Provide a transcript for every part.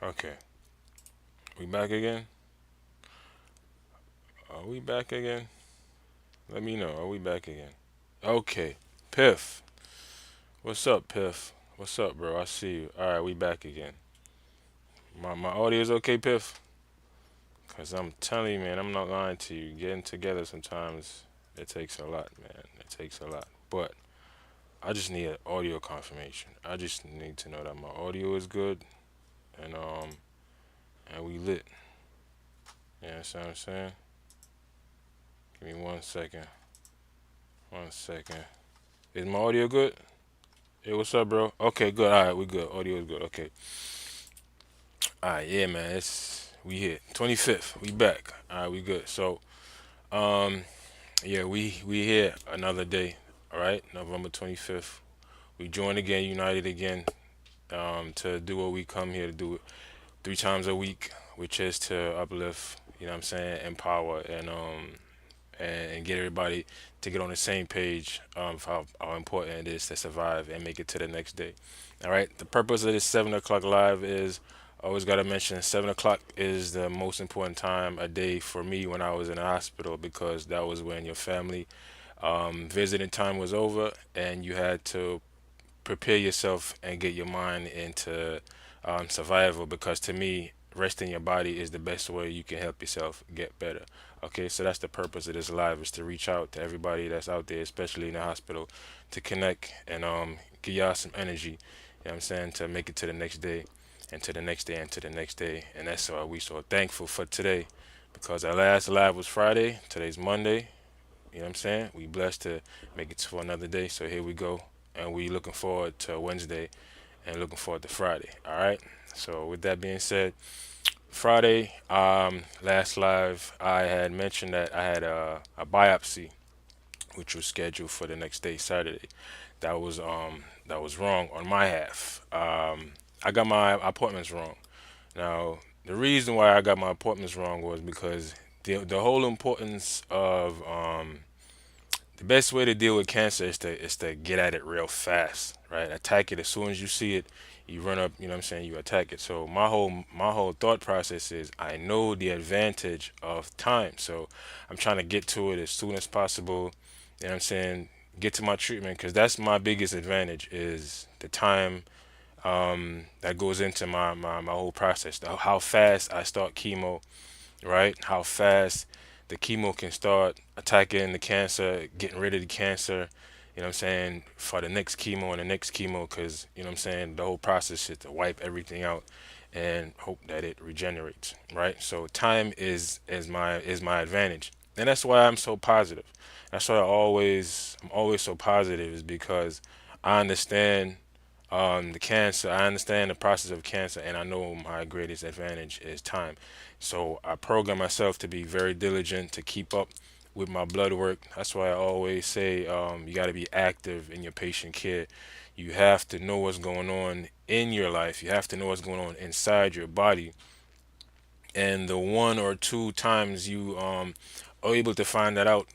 Okay, we back again? Are we back again? Let me know. Are we back again? Okay, Piff. What's up, Piff? What's up, bro? I see you. All right, we back again. My audio is okay, Piff? Cause I'm telling you, man, I'm not lying to you. Getting together sometimes it takes a lot, man. It takes a lot. But I just need an audio confirmation. I just need to know that my audio is good and we lit. You know what I'm saying? Give me 1 second. 1 second. Is my audio good? Hey, what's up, bro? Okay, good. All right, we good. Audio is good. Okay. All right, yeah, man. It's we hit 25th. We back. All right, we good. So, um, yeah, we here another day. All right, November 25th. We joined again, united again, to do what we come here to do 3 times a week, which is to uplift. You know what I'm saying? Empower and get everybody to get on the same page of how important it is to survive and make it to the next day. All right. The purpose of this 7 o'clock live is always got to mention 7 o'clock is the most important time a day for me when I was in the hospital because that was when your family visiting time was over and you had to prepare yourself and get your mind into survival because to me resting your body is the best way you can help yourself get better. Okay, so that's the purpose of this live is to reach out to everybody that's out there, especially in the hospital, to connect and give y'all some energy, you know what I'm saying, to make it to the next day and to the next day and to the next day. And that's why we so thankful for today because our last live was Friday, today's Monday, you know what I'm saying? We blessed to make it to another day. So here we go. And we looking forward to Wednesday and looking forward to Friday. All right. So with that being said, Friday, last live, I had mentioned that I had a biopsy, which was scheduled for the next day, Saturday. That was wrong on my half. I got my appointments wrong. Now, the reason why I got my appointments wrong was because the whole importance of the best way to deal with cancer is to get at it real fast, right? Attack it as soon as you see it. You run up, you know what I'm saying, you attack it. So my whole thought process is I know the advantage of time. So I'm trying to get to it as soon as possible. You know what I'm saying? Get to my treatment because that's my biggest advantage is the time that goes into my whole process. How fast I start chemo, right? How fast the chemo can start attacking the cancer, getting rid of the cancer, you know what I'm saying, for the next chemo and the next chemo, because, you know what I'm saying, the whole process is to wipe everything out and hope that it regenerates, right? So time is my advantage. And that's why I'm so positive. That's why I'm always so positive is because I understand the cancer. I understand the process of cancer, and I know my greatest advantage is time. So I program myself to be very diligent to keep up with my blood work. That's why I always say you got to be active in your patient care. You have to know what's going on in your life. You have to know what's going on inside your body. And the 1 or 2 times you are able to find that out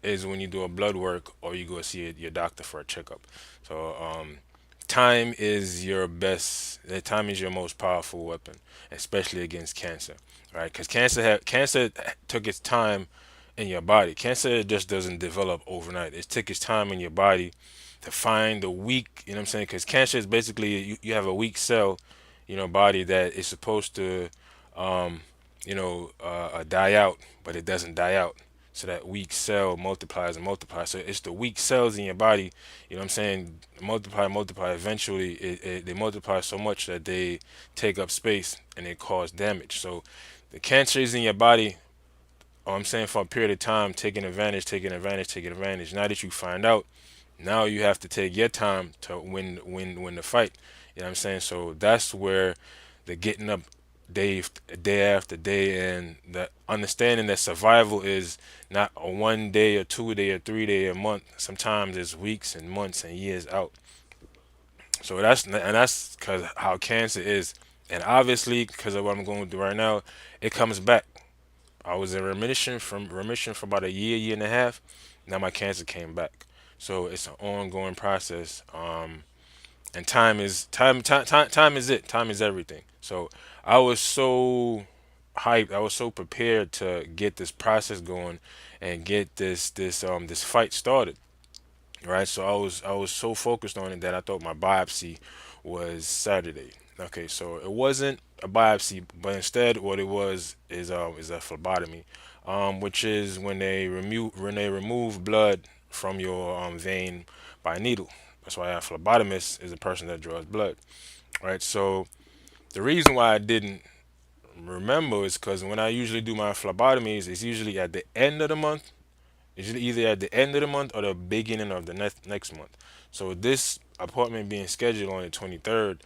is when you do a blood work or you go see your doctor for a checkup. So time is your best. Time is your most powerful weapon, especially against cancer, right? Because cancer took its time in your body. Cancer just doesn't develop overnight. It took its time in your body to find the weak. You know what I'm saying? Because cancer is basically you have a weak cell, body that is supposed to, um, die out, but it doesn't die out. So that weak cell multiplies and multiplies. So it's the weak cells in your body, you know what I'm saying, multiply, multiply. Eventually, they multiply so much that they take up space and they cause damage. So the cancer is in your body, I'm saying for a period of time, taking advantage, taking advantage, taking advantage. Now that you find out, now you have to take your time to win the fight. You know what I'm saying? So that's where the getting up day after day and the understanding that survival is not a 1 day or 2 day or 3 day a month. Sometimes it's weeks and months and years out. So that's because how cancer is, and obviously because of what I'm going through right now, it comes back. I was in remission for about a year and a half. Now my cancer came back. So it's an ongoing process. And time is it. Time is everything. So I was so hyped. I was so prepared to get this process going and get this fight started. Right. So I was so focused on it that I thought my biopsy was Saturday. Okay, so it wasn't a biopsy, but instead what it was is a phlebotomy, which is when they remove blood from your vein by a needle. That's why a phlebotomist is a person that draws blood. Right. So the reason why I didn't remember is because when I usually do my phlebotomies, it's usually at the end of the month. It's usually either at the end of the month or the beginning of the next month. So this appointment being scheduled on the 23rd,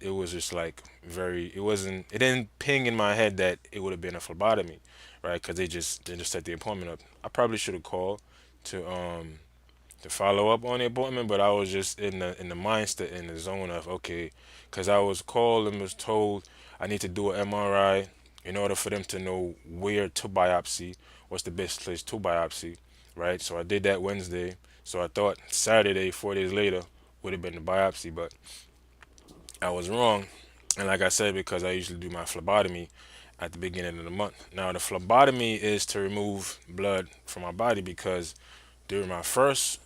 it was just like it didn't ping in my head that it would have been a phlebotomy, right? Because they just set the appointment up. I probably should have called to um to follow up on the appointment, but I was just in the mindset in the zone of okay, because I was called and was told I need to do an MRI in order for them to know where to biopsy, what's the best place to biopsy, right? So I did that Wednesday. So I thought Saturday, 4 days later, would have been the biopsy, but I was wrong. And like I said, because I usually do my phlebotomy at the beginning of the month. Now the phlebotomy is to remove blood from my body because during my first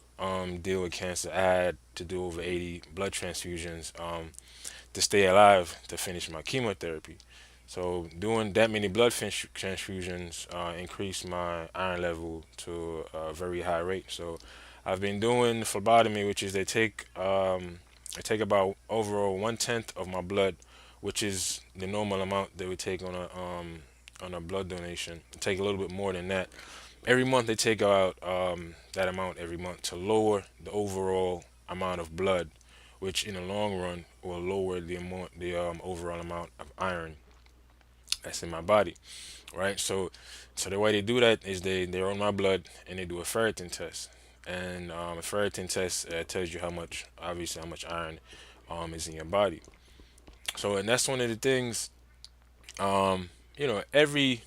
deal with cancer, I had to do over 80 blood transfusions to stay alive to finish my chemotherapy. So doing that many transfusions increased my iron level to a very high rate. So I've been doing phlebotomy, which is they take about overall 1/10 of my blood, which is the normal amount they would take on a blood donation. They take a little bit more than that. Every month they take out that amount every month to lower the overall amount of blood, which in the long run will lower the overall amount of iron that's in my body, right? So the way they do that is they're on my blood and they do a ferritin test, and a ferritin test tells you how much iron is in your body. So and that's one of the things, every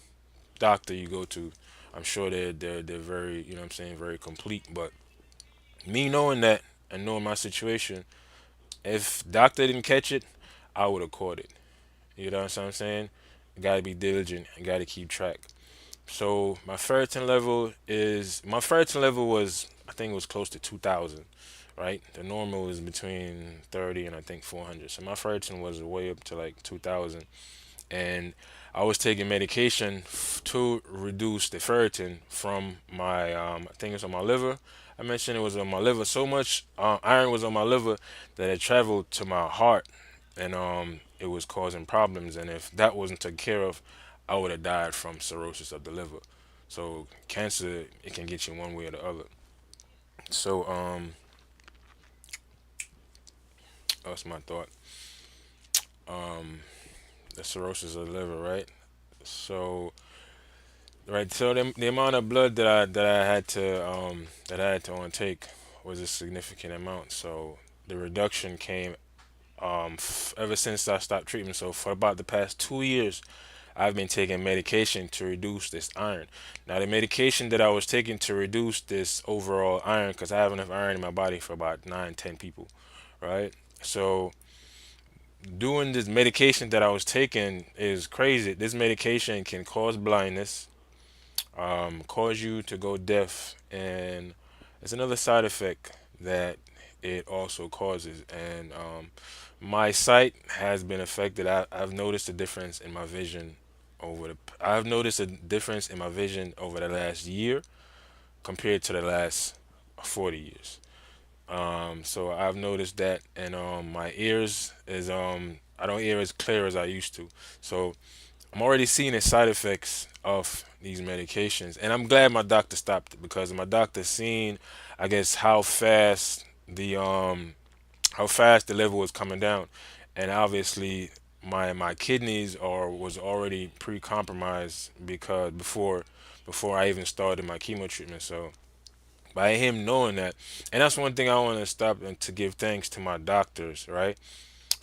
doctor you go to, I'm sure they're very, what I'm saying, very complete. But me knowing that and knowing my situation, if doctor didn't catch it, I would have caught it. You know what I'm saying? Got to be diligent and got to keep track. So my ferritin level was, I think it was close to 2,000, right? The normal is between 30 and I think 400. So my ferritin was way up to like 2,000, and I was taking medication to reduce the ferritin from my I think it's on my liver. I mentioned it was on my liver. So much iron was on my liver that it traveled to my heart, and it was causing problems. And if that wasn't taken care of, I would have died from cirrhosis of the liver. So cancer, it can get you one way or the other. So that's my thought. Um, the cirrhosis of the liver, right? So right, so the amount of blood that I had to intake was a significant amount. So the reduction came ever since I stopped treatment. So for about the past 2 years, I've been taking medication to reduce this iron. Now the medication that I was taking to reduce this overall iron, because I have enough iron in my body for about 9, 10 people, right? So doing this medication that I was taking is crazy. This medication can cause blindness, cause you to go deaf, and it's another side effect that it also causes. And my sight has been affected. I've noticed a difference in my vision I've noticed a difference in my vision over the last year compared to the last 40 years. So I've noticed that, and my ears is I don't hear as clear as I used to. So I'm already seeing the side effects of these medications, and I'm glad my doctor stopped it because my doctor seen, I guess, how fast the level was coming down, and obviously my kidneys are was already pre-compromised because before I even started my chemo treatment. So by him knowing that, and that's one thing I want to stop and to give thanks to my doctors, right?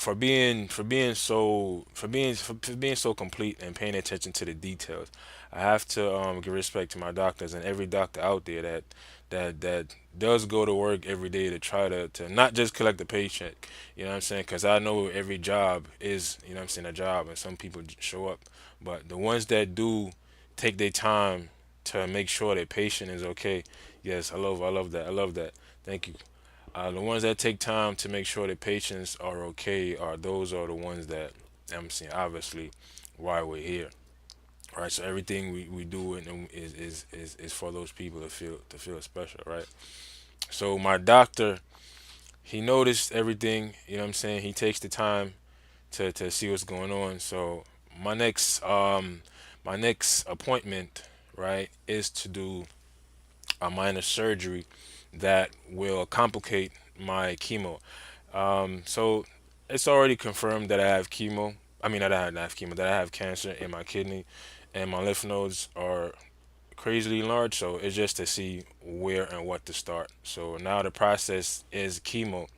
for being so complete and paying attention to the details. I have to give respect to my doctors and every doctor out there that does go to work every day to try to not just collect the paycheck. You know what I'm saying? Because I know every job is, you know what I'm saying, a job, and some people show up, but the ones that do take their time to make sure their patient is okay. Yes, I love that. I love that. Thank you. The ones that take time to make sure the patients are okay are those are the ones that I'm seeing obviously why we're here. Right, so everything we do is for those people to feel special, right? So my doctor, he noticed everything, you know what I'm saying? He takes the time to see what's going on. So my next my next appointment, right, is to do a minor surgery that will complicate my chemo. So it's already confirmed that I have chemo. I mean, that I not have chemo, that I have cancer in my kidney, and my lymph nodes are crazily large. So it's just to see where and what to start. So now the process is chemo.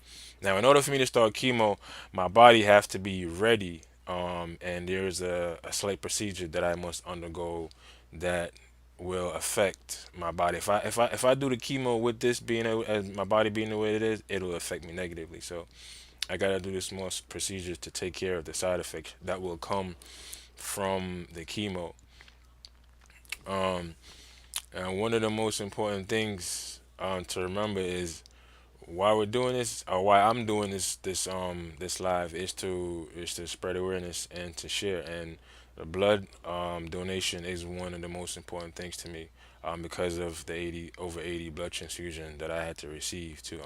Now, in order for me to start chemo, my body have to be ready. And there's a slight procedure that I must undergo that will affect my body. If I do the chemo with this being as my body being the way it is, it'll affect me negatively. So I gotta do this small procedure to take care of the side effects that will come from the chemo. Um, and one of the most important things to remember is why we're doing this, or why I'm doing this live, is to spread awareness and to share. And the blood donation is one of the most important things to me, because of the 80 blood transfusion that I had to receive to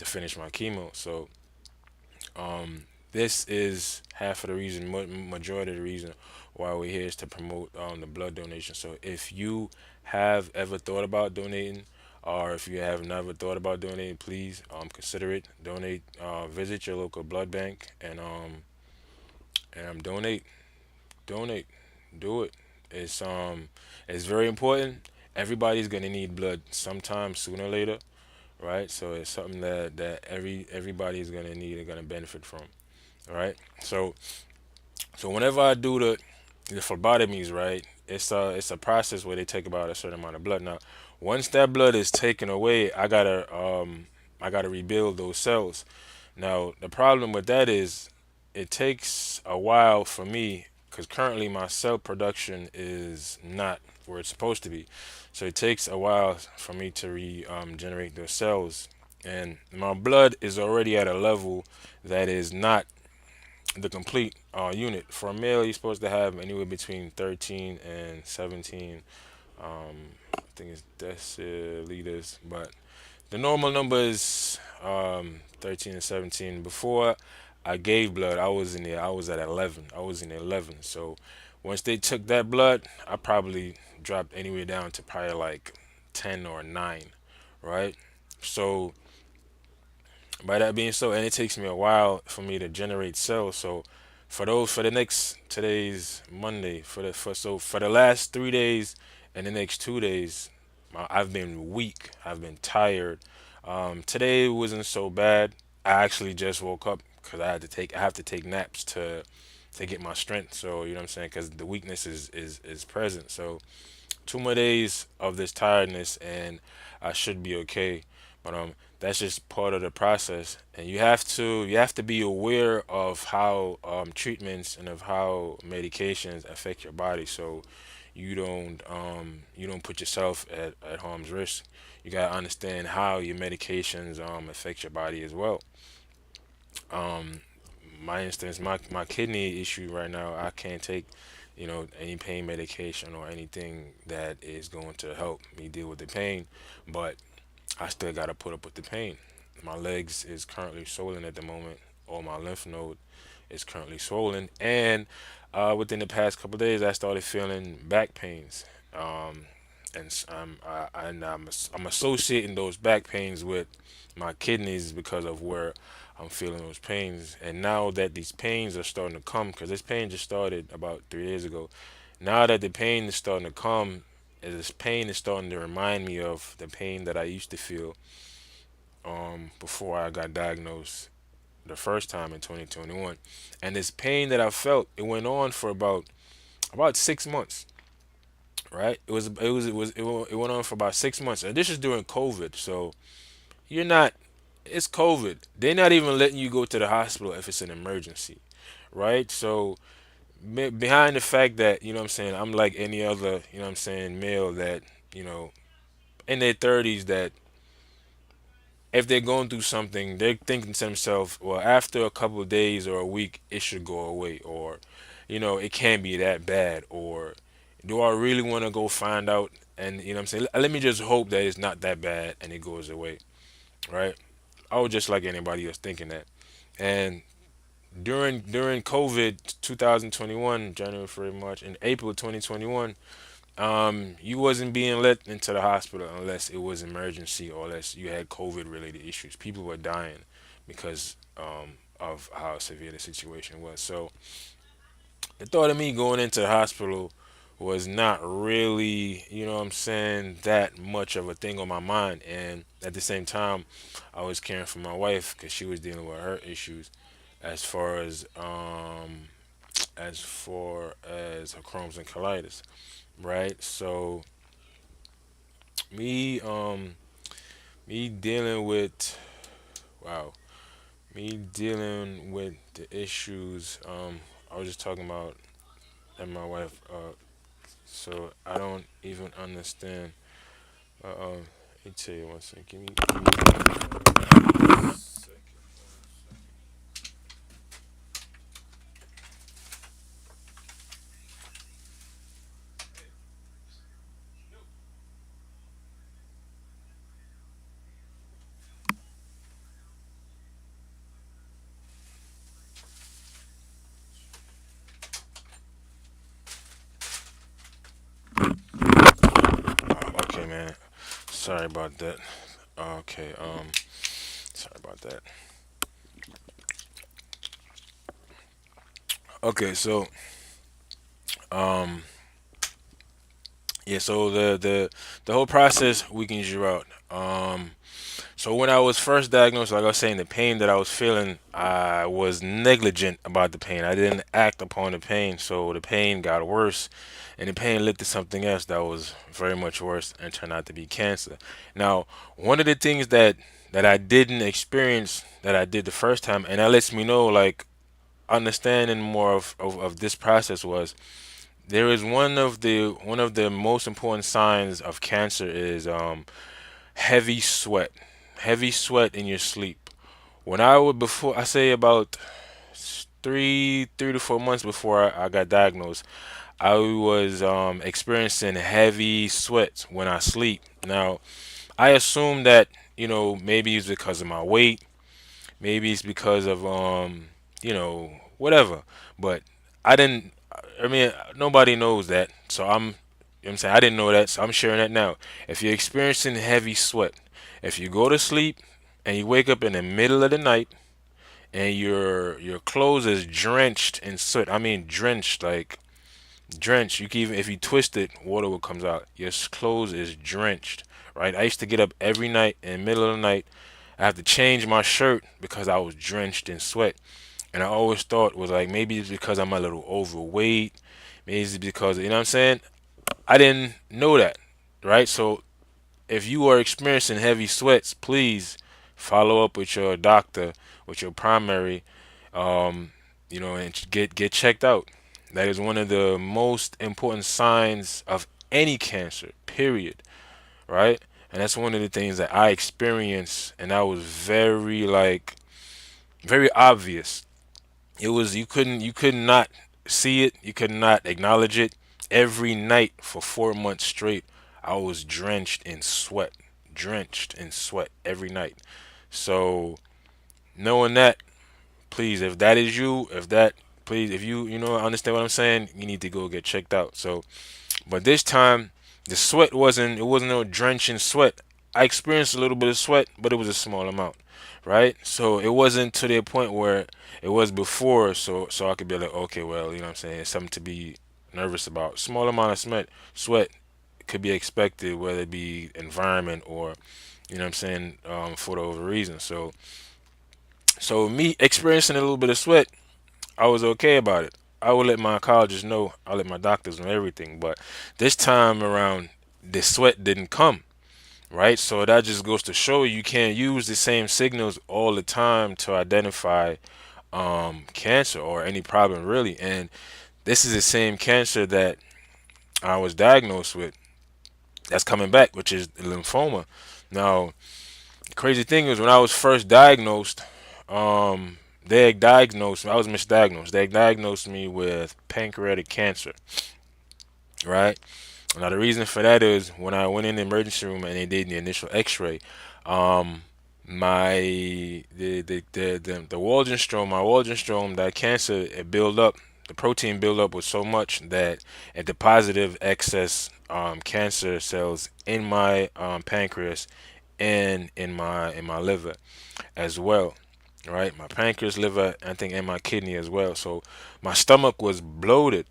finish my chemo. So um, this is half of the reason, majority of the reason why we're here is to promote the blood donation. So if you have ever thought about donating, or if you have never thought about donating, please consider it. Donate. Visit your local blood bank and donate. Donate. Do it. It's very important. Everybody's gonna need blood sometime sooner or later, right? So it's something that everybody is gonna need and gonna benefit from. All right. So whenever I do the phlebotomies, right, it's a process where they take about a certain amount of blood. Now, once that blood is taken away, I gotta rebuild those cells. Now, the problem with that is it takes a while for me because currently my cell production is not where it's supposed to be. So it takes a while for me to generate those cells, and my blood is already at a level that is not the complete unit. For a male, you're supposed to have anywhere between 13 and 17. I think it's deciliters, but the normal number is 13 and 17. Before I gave blood, I was in there. I was at 11. I was in 11. So once they took that blood, I probably dropped anywhere down to probably like 10 or 9, right? So by that being so, and it takes me a while for me to generate cells. So for the next today's Monday for the last 3 days and the next 2 days, I've been weak. I've been tired. Today wasn't so bad. I actually just woke up because I have to take naps to get my strength. So you know what I'm saying? Because the weakness is present. So 2 more days of this tiredness and I should be okay. But that's just part of the process, and you have to be aware of how treatments and of how medications affect your body, so you don't put yourself at harm's risk. You gotta understand how your medications affect your body as well. Um, my instance, my kidney issue right now, I can't take, any pain medication or anything that is going to help me deal with the pain, but I still gotta put up with the pain. My legs is currently swollen at the moment, or my lymph node is currently swollen, and within the past couple of days, I started feeling back pains. And I'm associating those back pains with my kidneys because of where I'm feeling those pains. And now that these pains are starting to come, because this pain just started about 3 days ago. Now that the pain is starting to come, this pain is starting to remind me of the pain that I used to feel before I got diagnosed the first time in 2021, and this pain that I felt, it went on for about 6 months, right? It went on for about 6 months, and this is during COVID. So you're not, it's COVID. They're not even letting you go to the hospital if it's an emergency, right? So behind the fact that, you know what I'm saying, I'm like any other, you know what I'm saying, male that, you know, in their 30s, that if they're going through something, they're thinking to themselves, well, after a couple of days or a week, it should go away, or, you know, it can't be that bad, or do I really want to go find out? And, you know what I'm saying, let me just hope that it's not that bad and it goes away, right? I was just like anybody else thinking that. And during COVID 2021, January, February, March, and April 2021, you wasn't being let into the hospital unless it was emergency or unless you had COVID related issues. People were dying because of how severe the situation was. So the thought of me going into the hospital was not really, you know what I'm saying, that much of a thing on my mind. And at the same time, I was caring for my wife because she was dealing with her issues as far as her Crohn's and colitis, right? So me me dealing with wow me dealing with the issues I was just talking about and my wife so I don't even understand let me tell you one second, give me one second. Okay, man, sorry about that. Okay, sorry about that. Okay, so um yeah, so the whole process weakens you out. So when I was first diagnosed, like I was saying, the pain that I was feeling, I was negligent about the pain. I didn't act upon the pain, so the pain got worse, and the pain led to something else that was very much worse and turned out to be cancer. Now, one of the things that I didn't experience that I did the first time, and that lets me know, like, understanding more of this process was there is one of the most important signs of cancer is heavy sweat, heavy sweat in your sleep. When I would before I say about 3 to 4 months before I got diagnosed, I was experiencing heavy sweats when I sleep. Now I assume that, maybe it's because of my weight, maybe it's because of whatever, but I didn't. I mean, nobody knows that, so I'm saying I didn't know that, so I'm sharing that now. If you're experiencing heavy sweat, if you go to sleep and you wake up in the middle of the night and your clothes is drenched in sweat, I mean drenched, like drenched. You can even if you twist it, water will comes out. Your clothes is drenched, right? I used to get up every night in the middle of the night. I have to change my shirt because I was drenched in sweat. And I always thought was like maybe it's because I'm a little overweight. Maybe it's because you know what I'm saying. I didn't know that, right? So if you are experiencing heavy sweats, please follow up with your doctor, with your primary, and get checked out. That is one of the most important signs of any cancer, period, right? And that's one of the things that I experienced, and that was very like very obvious. It was you could not see it, you could not acknowledge it. Every night for 4 months straight, I was drenched in sweat every night. So knowing that, please, if that is you, please, if you understand what I'm saying, you need to go get checked out. So, but this time, the sweat wasn't no drenching sweat. I experienced a little bit of sweat, but it was a small amount, right? So it wasn't to the point where it was before. So I could be like, okay, well, you know what I'm saying, it's something to be nervous about. Small amount of sweat could be expected, whether it be environment or, you know what I'm saying, for those reasons. So So me experiencing a little bit of sweat, I was okay about it. I would let my oncologists know, I let my doctors know everything. But this time around, the sweat didn't come, right? So that just goes to show you can't use the same signals all the time to identify cancer or any problem really. And this is the same cancer that I was diagnosed with that's coming back, which is lymphoma. Now, the crazy thing is when I was first diagnosed, they had diagnosed me, I was misdiagnosed. They diagnosed me with pancreatic cancer, right? Now the reason for that is when I went in the emergency room and they did the initial X-ray, um, my the Waldenstrom, my Waldenstrom, that cancer it built up, the protein buildup was so much that it deposited excess cancer cells in my pancreas and in my liver as well, right? My pancreas, liver, I think, and my kidney as well. So my stomach was bloated,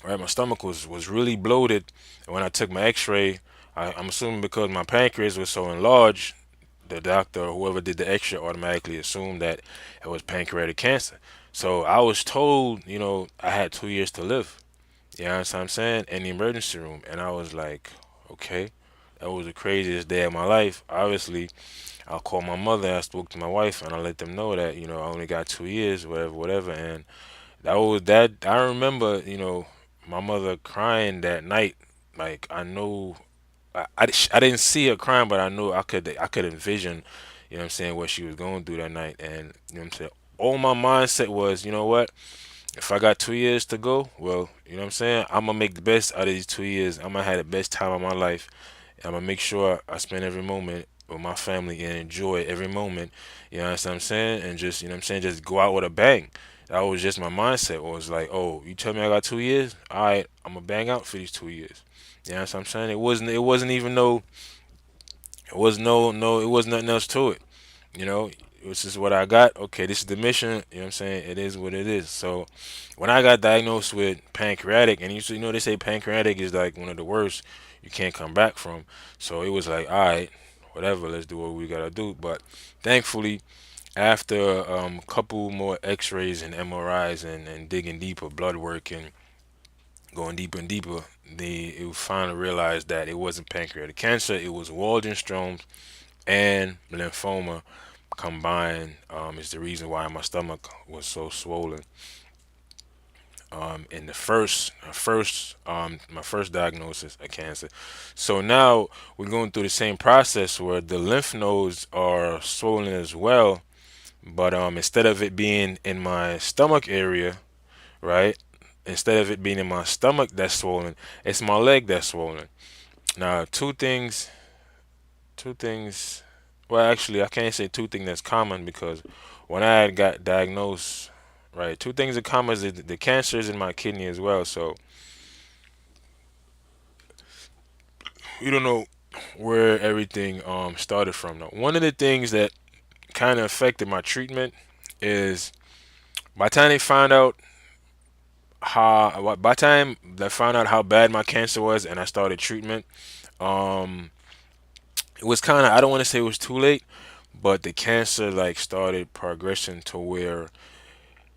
right? My stomach was really bloated. And when I took my X-ray, I'm assuming because my pancreas was so enlarged, the doctor or whoever did the X-ray automatically assumed that it was pancreatic cancer. So I was told, I had 2 years to live. You know what I'm saying? In the emergency room, and I was like, okay, that was the craziest day of my life. Obviously, I called my mother, I spoke to my wife, and I let them know that I only got 2 years, whatever, whatever. And that was that. I remember, my mother crying that night. Like I know, I didn't see her crying, but I knew I could envision, what I'm saying, what she was going through that night. And what I'm saying, all my mindset was, you know what? If I got 2 years to go, well, what I'm saying, I'm gonna make the best out of these 2 years. I'm gonna have the best time of my life. I'm gonna make sure I spend every moment with my family and enjoy every moment. You know what I'm saying? And just, what I'm saying, just go out with a bang. That was just my mindset. It was like, oh, you tell me I got 2 years? All right, I'm gonna bang out for these 2 years. You know what I'm saying? It wasn't even no, it was no, it was nothing else to it. You know, this is what I got. Okay, this is the mission. You know what I'm saying? It is what it is. So when I got diagnosed with pancreatic, and they say pancreatic is like one of the worst you can't come back from. So it was like, all right, whatever, let's do what we gotta do. But thankfully, after a couple more X-rays and MRIs and digging deeper, blood work and going deeper and deeper, it finally realized that it wasn't pancreatic cancer. It was Waldenstrom's and lymphoma combined is the reason why my stomach was so swollen. In my first diagnosis of cancer. So now we're going through the same process where the lymph nodes are swollen as well, but instead of it being in my stomach area, right? Instead of it being in my stomach that's swollen, it's my leg that's swollen. Now, two things. Well, actually, I can't say two things that's common because when I had got diagnosed, right, two things are common is the cancer is in my kidney as well. So we don't know where everything started from. Now, one of the things that kind of affected my treatment is by the time they found out by the time they found out how bad my cancer was and I started treatment, um, it was kind of, I don't want to say it was too late, but the cancer like started progressing to where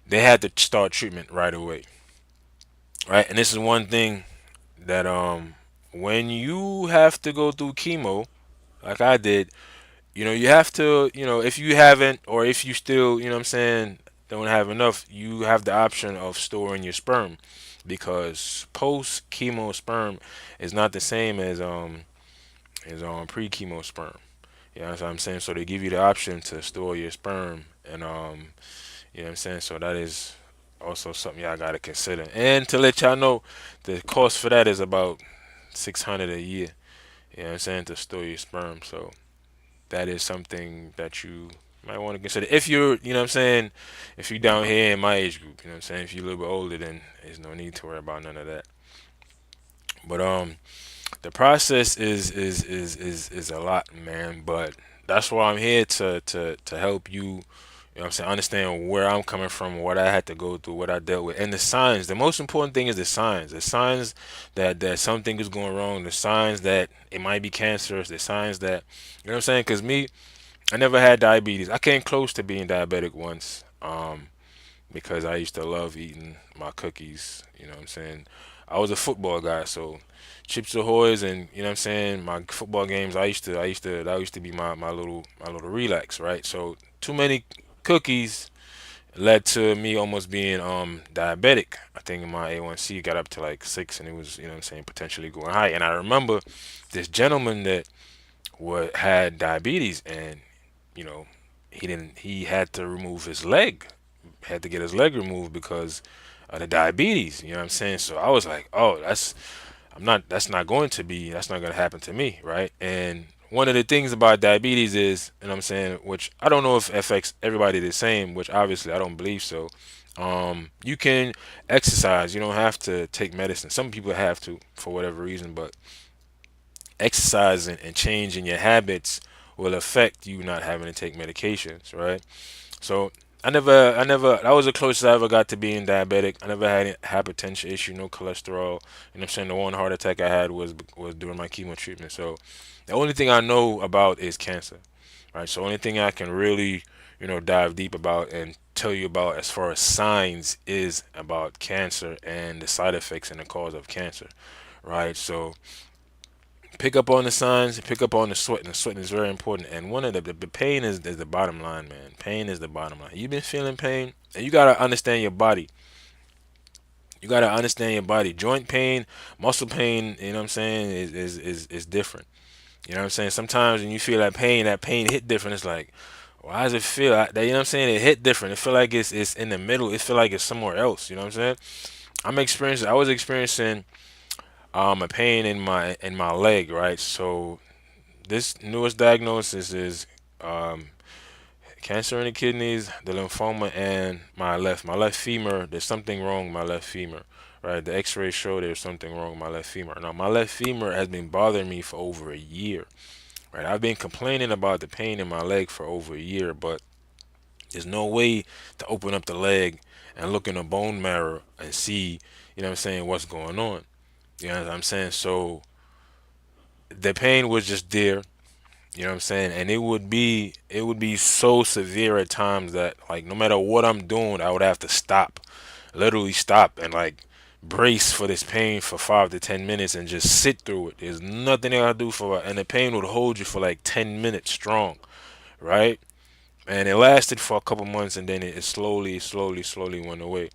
they had to start treatment right away, right? And this is one thing that when you have to go through chemo, like I did, you have to, if you haven't or if you still, what I'm saying, don't have enough, you have the option of storing your sperm because post chemo sperm is not the same as pre chemo sperm. You know what I'm saying? So they give you the option to store your sperm and you know what I'm saying? So that is also something y'all gotta consider. And to let y'all know, the cost for that is about 600 a year. You know what I'm saying? To store your sperm. So that is something that you might want to consider. If you're, what I'm saying, if you're down here in my age group, you know what I'm saying? If you're a little bit older, then there's no need to worry about none of that. But the process is a lot, man. But that's why I'm here to help you. You know what I'm saying? Understand where I'm coming from, what I had to go through, what I dealt with, and the signs. The most important thing is the signs. The signs that something is going wrong. The signs that it might be cancerous. The signs that, what I'm saying? Because me, I never had diabetes. I came close to being diabetic once. Because I used to love eating my cookies. You know what I'm saying? I was a football guy, so Chips Ahoy's and you know what I'm saying, my football games. That used to be my little relax, right? So too many cookies led to me almost being diabetic. I think my A1C got up to like 6, and it was you know what I'm saying potentially going high. And I remember this gentleman that had diabetes, and you know he had to remove his leg, had to get his leg removed because of the diabetes. You know what I'm saying? So I was like, oh, that's not going to happen to me, right? And one of the things about diabetes is, and I'm saying, which I don't know if affects everybody the same, which obviously I don't believe so. You can exercise. You don't have to take medicine. Some people have to for whatever reason, but exercising and changing your habits will affect you not having to take medications, right? So that was the closest I ever got to being diabetic. I never had a hypertension issue, no cholesterol. You know what I'm saying? The one heart attack I had was during my chemo treatment. So the only thing I know about is cancer, right? So only thing I can really, dive deep about and tell you about as far as signs is about cancer and the side effects and the cause of cancer, right? So pick up on the signs, pick up on the sweat, and the sweating is very important. And one of the pain is the bottom line, man. Pain is the bottom line. You've been feeling pain, and you gotta understand your body. You gotta understand your body. Joint pain, muscle pain, you know what I'm saying, is different. You know what I'm saying? Sometimes when you feel that pain hit different. It's like, why does it feel like that? You know what I'm saying? It hit different. It feel like it's in the middle. It feel like it's somewhere else. You know what I'm saying? I was experiencing a pain in my leg, right? So this newest diagnosis is um, cancer in the kidneys, the lymphoma, and my left femur. There's something wrong with my left femur, right? The X-rays show there's something wrong with my left femur. Now my left femur has been bothering me for over a year, right? I've been complaining about the pain in my leg for over a year, but there's no way to open up the leg and look in the bone marrow and see, you know what I'm saying, what's going on. You know what I'm saying? So the pain was just there. You know what I'm saying? And it would be so severe at times that like no matter what I'm doing, I would have to stop, literally stop and like brace for this pain for 5 to 10 minutes and just sit through it. There's nothing I gotta do for it, and the pain would hold you for like 10 minutes strong, right? And it lasted for a couple months, and then it slowly, slowly, slowly went away.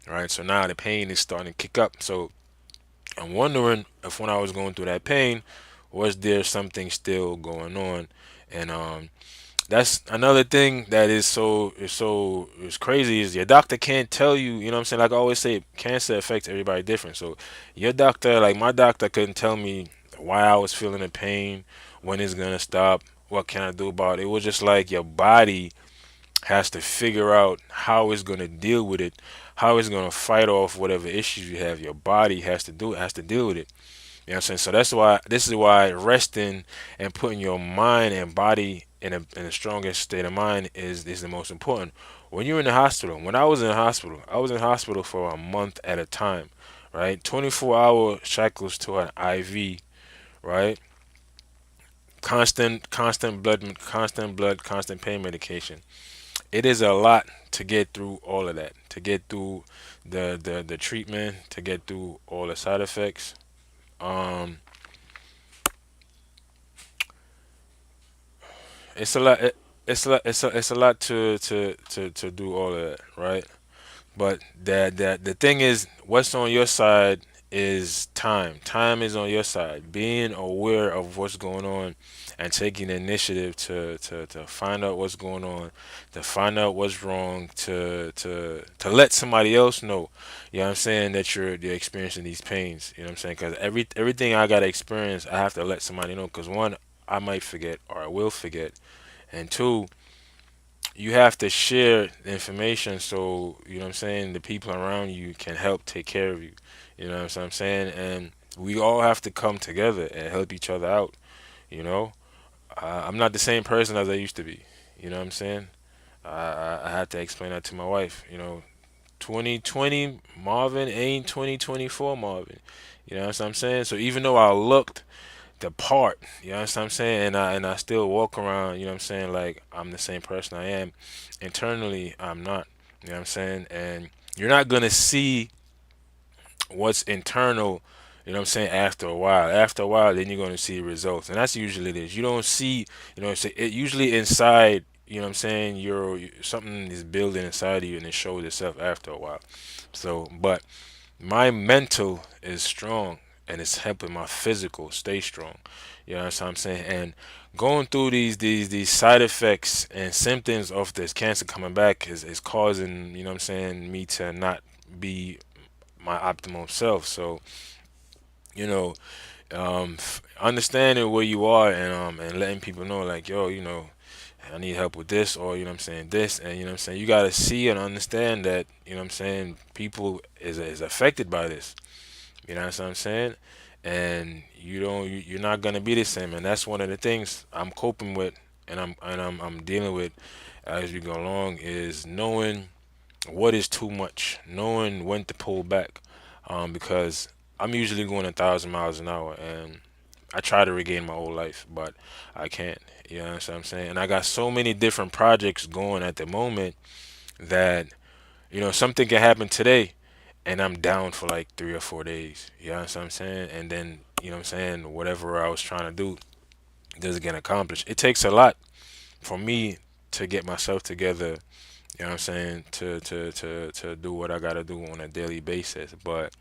Right? So now the pain is starting to kick up. So I'm wondering if when I was going through that pain, was there something still going on? And that's another thing that is crazy is your doctor can't tell you. You know what I'm saying? Like I always say, cancer affects everybody different. So your doctor, like my doctor, couldn't tell me why I was feeling the pain, when it's gonna stop, what can I do about it. It was just like your body has to figure out how it's gonna deal with it, how it's gonna fight off whatever issues you have. Your body has to deal with it. You know what I'm saying? So this is why resting and putting your mind and body in a strongest state of mind is the most important. When you're in the hospital, when I was in hospital for a month at a time, right? 24-hour shackles to an IV, right? Constant blood, constant pain medication. It is a lot to get through all of that, to get through the treatment, to get through all the side effects. Um, it's a lot. It's a lot to do all of that, right? But the thing is, what's on your side is time. Time is on your side. Being aware of what's going on and taking the initiative to find out what's going on, to find out what's wrong, to let somebody else know. You know what I'm saying, that you're experiencing these pains. You know what I'm saying? Because everything I gotta experience, I have to let somebody know. Because one, I might forget or I will forget, and two, you have to share the information so you know what I'm saying the people around you can help take care of you. You know what I'm saying? And we all have to come together and help each other out. You know, I'm not the same person as I used to be. You know what I'm saying? I had to explain that to my wife. 2020 Marvin ain't 2024 Marvin. You know what I'm saying? So even though I looked the part. You know what I'm saying? And I still walk around. You know what I'm saying? Like I'm the same person I am. Internally, I'm not. You know what I'm saying? And you're not gonna see what's internal, you know what I'm saying, after a while. After a while, then you're going to see results. And that's usually it is. You don't see, you know what I'm saying, it usually inside, you know what I'm saying, something is building inside of you and it shows itself after a while. So, but my mental is strong and it's helping my physical stay strong. You know what I'm saying? And going through these side effects and symptoms of this cancer coming back is causing, you know what I'm saying, me to not be my optimal self. So, you know, understanding where you are and letting people know like, yo, you know, I need help with this, or you know what I'm saying, this, and you know what I'm saying, you gotta see and understand that, you know what I'm saying, people is affected by this. You know what I'm saying? And you're not gonna be the same, and that's one of the things I'm coping with, and I'm dealing with as we go along, is knowing what is too much, knowing when to pull back, because I'm usually going 1,000 miles an hour, and I try to regain my old life, but I can't. You know what I'm saying? And I got so many different projects going at the moment that, you know, something can happen today, and I'm down for like 3 or 4 days. You know what I'm saying? And then, you know what I'm saying, whatever I was trying to do doesn't get accomplished. It takes a lot for me to get myself together, you know what I'm saying, to do what I gotta do on a daily basis. But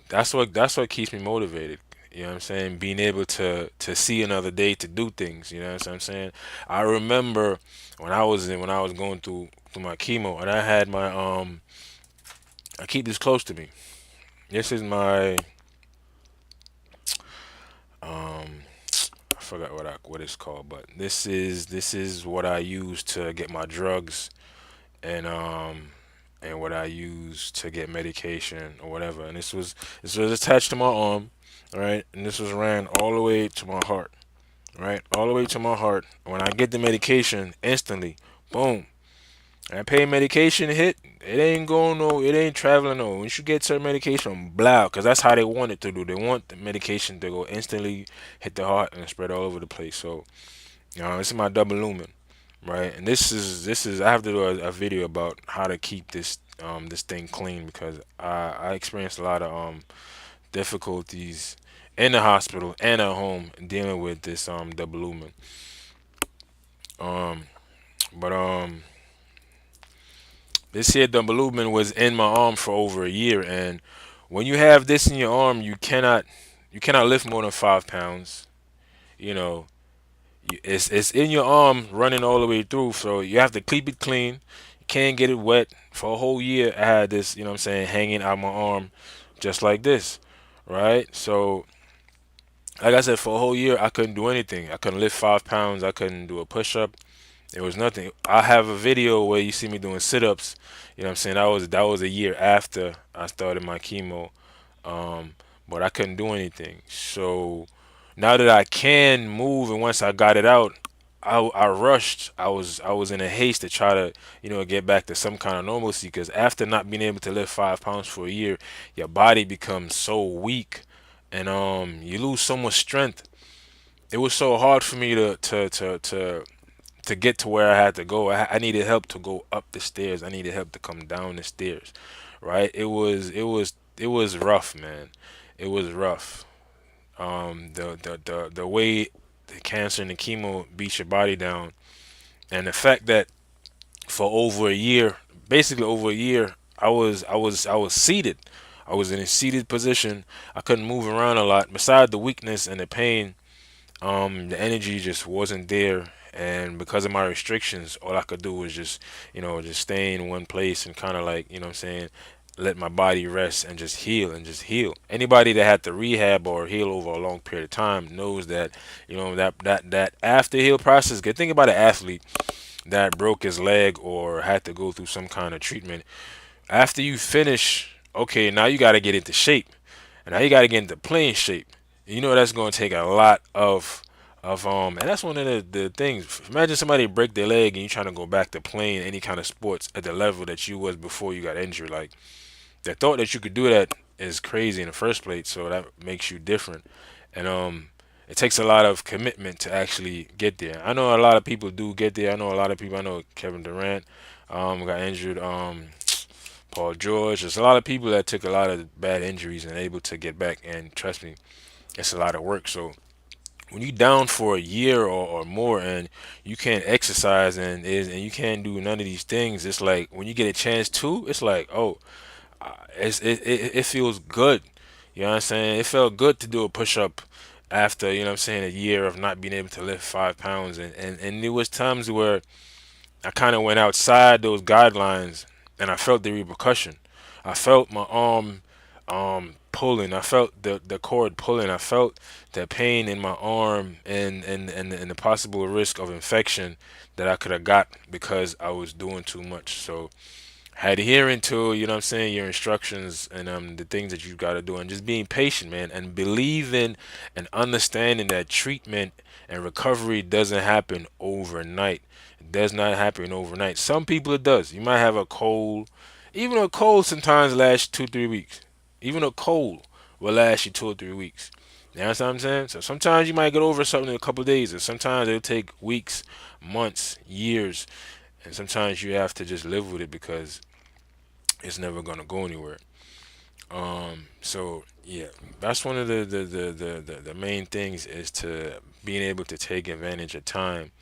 that's what keeps me motivated. You know what I'm saying? Being able to see another day to do things. You know what I'm saying? I remember when I was going through my chemo, and I had my I keep this close to me. This is my um I forgot what it's called, but this is what I use to get my drugs, and what I use to get medication or whatever. And this was attached to my arm, right? And this was ran all the way to my heart, right? All the way to my heart. When I get the medication, instantly, boom. That pain medication hit, it ain't going no, it ain't traveling no. Once you get certain medication, blah, because that's how they want it to do. They want the medication to go instantly hit the heart and spread all over the place. So, this is my double lumen, right? And this is I have to do a video about how to keep this thing clean, because I experienced a lot of difficulties in the hospital and at home dealing with this double lumen. Um, but This here double lumen was in my arm for over a year, and when you have this in your arm, you cannot lift more than 5 pounds. You know, it's in your arm running all the way through, so you have to keep it clean. You can't get it wet. For a whole year, I had this, you know what I'm saying, hanging out my arm, just like this, right? So, like I said, for a whole year, I couldn't do anything. I couldn't lift 5 pounds. I couldn't do a push up. It was nothing. I have a video where you see me doing sit-ups. You know what I'm saying? That was a year after I started my chemo. Um, but I couldn't do anything. So now that I can move, and once I got it out, I rushed. I was in a haste to try to, get back to some kind of normalcy, because after not being able to lift 5 pounds for a year, your body becomes so weak, and you lose so much strength. It was so hard for me to get to where I had to go. I needed help to go up the stairs. I needed help to come down the stairs. Right? It was rough, man. It was rough. The way the cancer and the chemo beat your body down, and the fact that for over a year, basically over a year, I was seated. I was in a seated position. I couldn't move around a lot. Beside the weakness and the pain, the energy just wasn't there, and because of my restrictions, all I could do was just stay in one place and kind of like, what I'm saying, let my body rest and just heal. Anybody that had to rehab or heal over a long period of time knows that, that after heal process. Good thing about an athlete that broke his leg or had to go through some kind of treatment. After you finish, okay, now you got to get into shape, and now you got to get into playing shape. That's going to take a lot and that's one of the things. Imagine somebody break their leg and you trying to go back to playing any kind of sports at the level that you was before you got injured. Like, the thought that you could do that is crazy in the first place. So that makes you different. And it takes a lot of commitment to actually get there. I know a lot of people do get there. I know a lot of people. I know Kevin Durant got injured. Paul George. There's a lot of people that took a lot of bad injuries and able to get back. And trust me, it's a lot of work. So when you down for a year or more and you can't exercise and you can't do none of these things, it's like when you get a chance to, it's like, oh, it feels good. You know what I'm saying? It felt good to do a push up after, you know what I'm saying, a year of not being able to lift 5 pounds. And there was times where I kind of went outside those guidelines and I felt the repercussion. I felt my arm pulling. I felt the cord pulling. I felt the pain in my arm and the possible risk of infection that I could have got because I was doing too much. So adhering to, you know what I'm saying, your instructions and the things that you got to do and just being patient, man, and believing and understanding that treatment and recovery doesn't happen overnight. It does not happen overnight. Some people it does. You might have a cold. Even a cold sometimes lasts 2 3 weeks. Even a cold will last you 2 or 3 weeks. You know what I'm saying? So sometimes you might get over something in a couple of days, and sometimes it'll take weeks, months, years, and sometimes you have to just live with it because it's never gonna go anywhere. So yeah, that's one of the main things is to being able to take advantage of time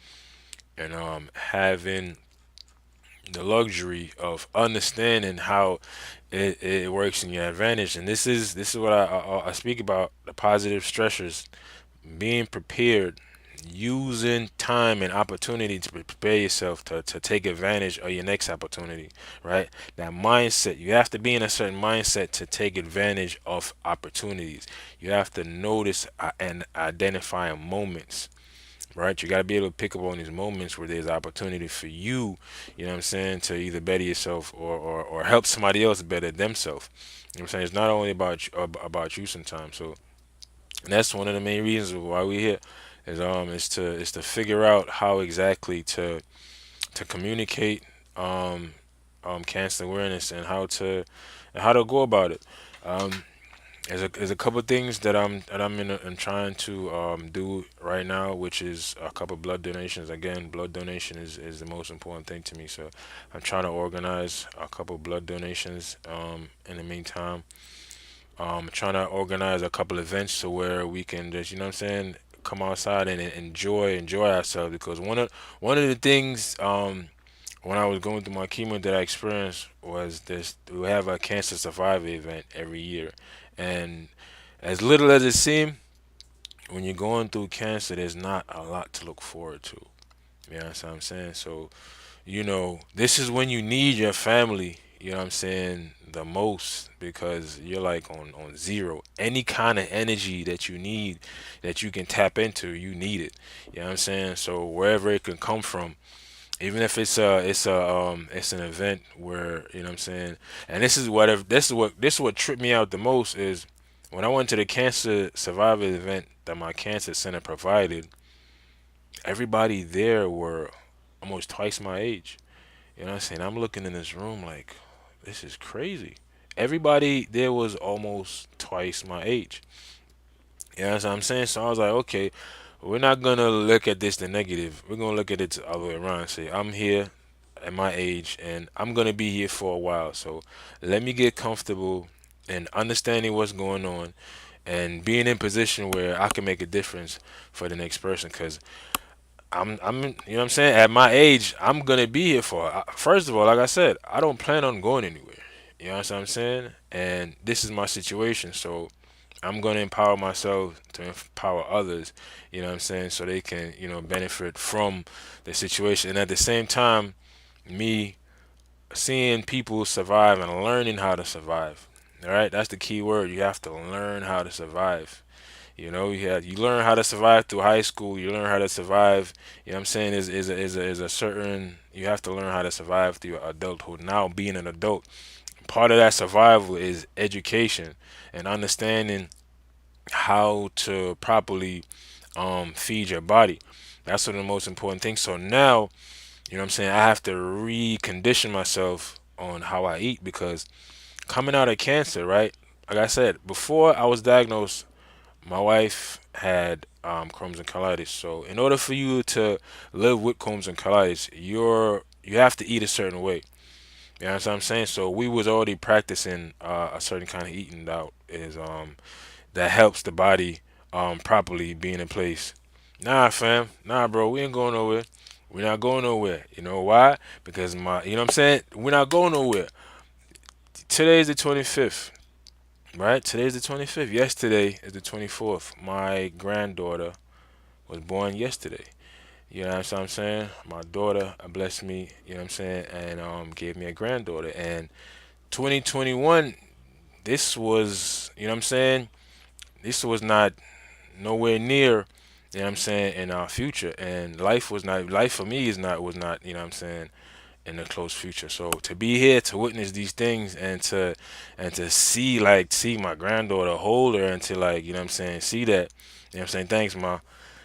and having the luxury of understanding how it works in your advantage. And this is what I speak about, the positive stressors, being prepared, using time and opportunity to prepare yourself to take advantage of your next opportunity, right? That mindset, you have to be in a certain mindset to take advantage of opportunities. You have to notice and identify moments, right? You got to be able to pick up on these moments where there's opportunity for you, you know what I'm saying, to either better yourself or help somebody else better themselves. You know what I'm saying? It's not only about you sometimes. So and that's one of the main reasons why we're here is to figure out how exactly to communicate um cancer awareness and how to go about it. Um, there's a couple of things that I'm trying to do right now, which is a couple blood donations. Again, blood donation is the most important thing to me. So I'm trying to organize a couple blood donations. In the meantime, trying to organize a couple events to where we can just, you know what I'm saying, come outside and enjoy ourselves. Because one of the things when I was going through my chemo that I experienced was this: we have a cancer survivor event every year, and as little as it seemed, when you're going through cancer, there's not a lot to look forward to. You know what I'm saying? So this is when you need your family, you know what I'm saying, the most because you're like on zero. Any kind of energy that you need that you can tap into, you need it. You know what I'm saying? So wherever it can come from, even if it's an event where, you know what I'm saying, and this is what tripped me out the most is when I went to the cancer survivor event that my cancer center provided, everybody there were almost twice my age. You know what I'm saying? I'm looking in this room like, this is crazy. Everybody there was almost twice my age. You know what I'm saying? So I was like, okay, we're not gonna look at this the negative. We're gonna look at it the other way around and say, I'm here at my age and I'm gonna be here for a while. So let me get comfortable and understanding what's going on and being in position where I can make a difference for the next person. Cause I'm, you know what I'm saying? At my age, I'm gonna be here for. First of all, like I said, I don't plan on going anywhere. You know what I'm saying? And this is my situation, so I'm gonna empower myself to empower others. You know what I'm saying? So they can, benefit from the situation, and at the same time, me seeing people survive and learning how to survive. All right, that's the key word. You have to learn how to survive. You learn how to survive through high school. You learn how to survive. You know what I'm saying? Is a certain you have to learn how to survive through adulthood. Now being an adult, part of that survival is education and understanding how to properly feed your body. That's one of the most important things. So now, you know what I'm saying, I have to recondition myself on how I eat because coming out of cancer, right? Like I said, before I was diagnosed, my wife had Crohn's and colitis. So in order for you to live with Crohn's and colitis, you have to eat a certain way. You know what I'm saying? So we was already practicing a certain kind of eating that helps the body properly being in place. Nah, fam. Nah, bro. We ain't going nowhere. We're not going nowhere. You know why? Because you know what I'm saying? We're not going nowhere. Today's the 25th, right? Today's the 25th. Yesterday is the 24th. My granddaughter was born yesterday. You know what I'm saying? My daughter blessed me, you know what I'm saying, and gave me a granddaughter. And 2021, this was, you know what I'm saying? This was not nowhere near, you know what I'm saying, in our future. And life for me is not was not, you know what I'm saying, in the close future. So to be here to witness these things and to see my granddaughter hold her and to like, you know what I'm saying, see that, you know what I'm saying, thanks ma.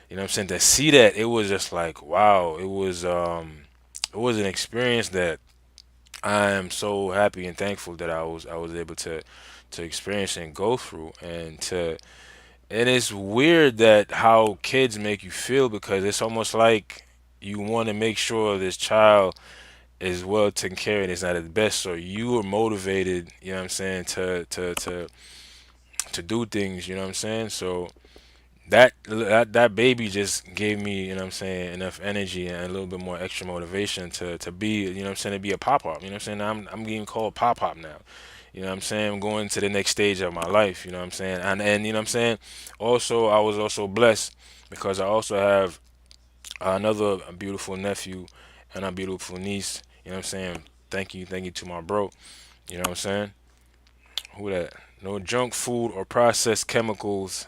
You know what I'm saying, to see that, it was just like wow, it was an experience that I am so happy and thankful that I was able to experience and go through and it's weird that how kids make you feel because it's almost like you want to make sure this child is well taken care of and is at its best. So you are motivated, you know what I'm saying, to do things, you know what I'm saying? So that baby just gave me, you know what I'm saying, enough energy and a little bit more extra motivation to be, you know what I'm saying, to be a pop up. You know what I'm saying? I'm getting called pop up now. You know what I'm saying? I'm going to the next stage of my life, you know what I'm saying? And you know what I'm saying? Also, I was also blessed because I also have another beautiful nephew and a beautiful niece. You know what I'm saying? Thank you to my bro. You know what I'm saying? Who that? No junk food or processed chemicals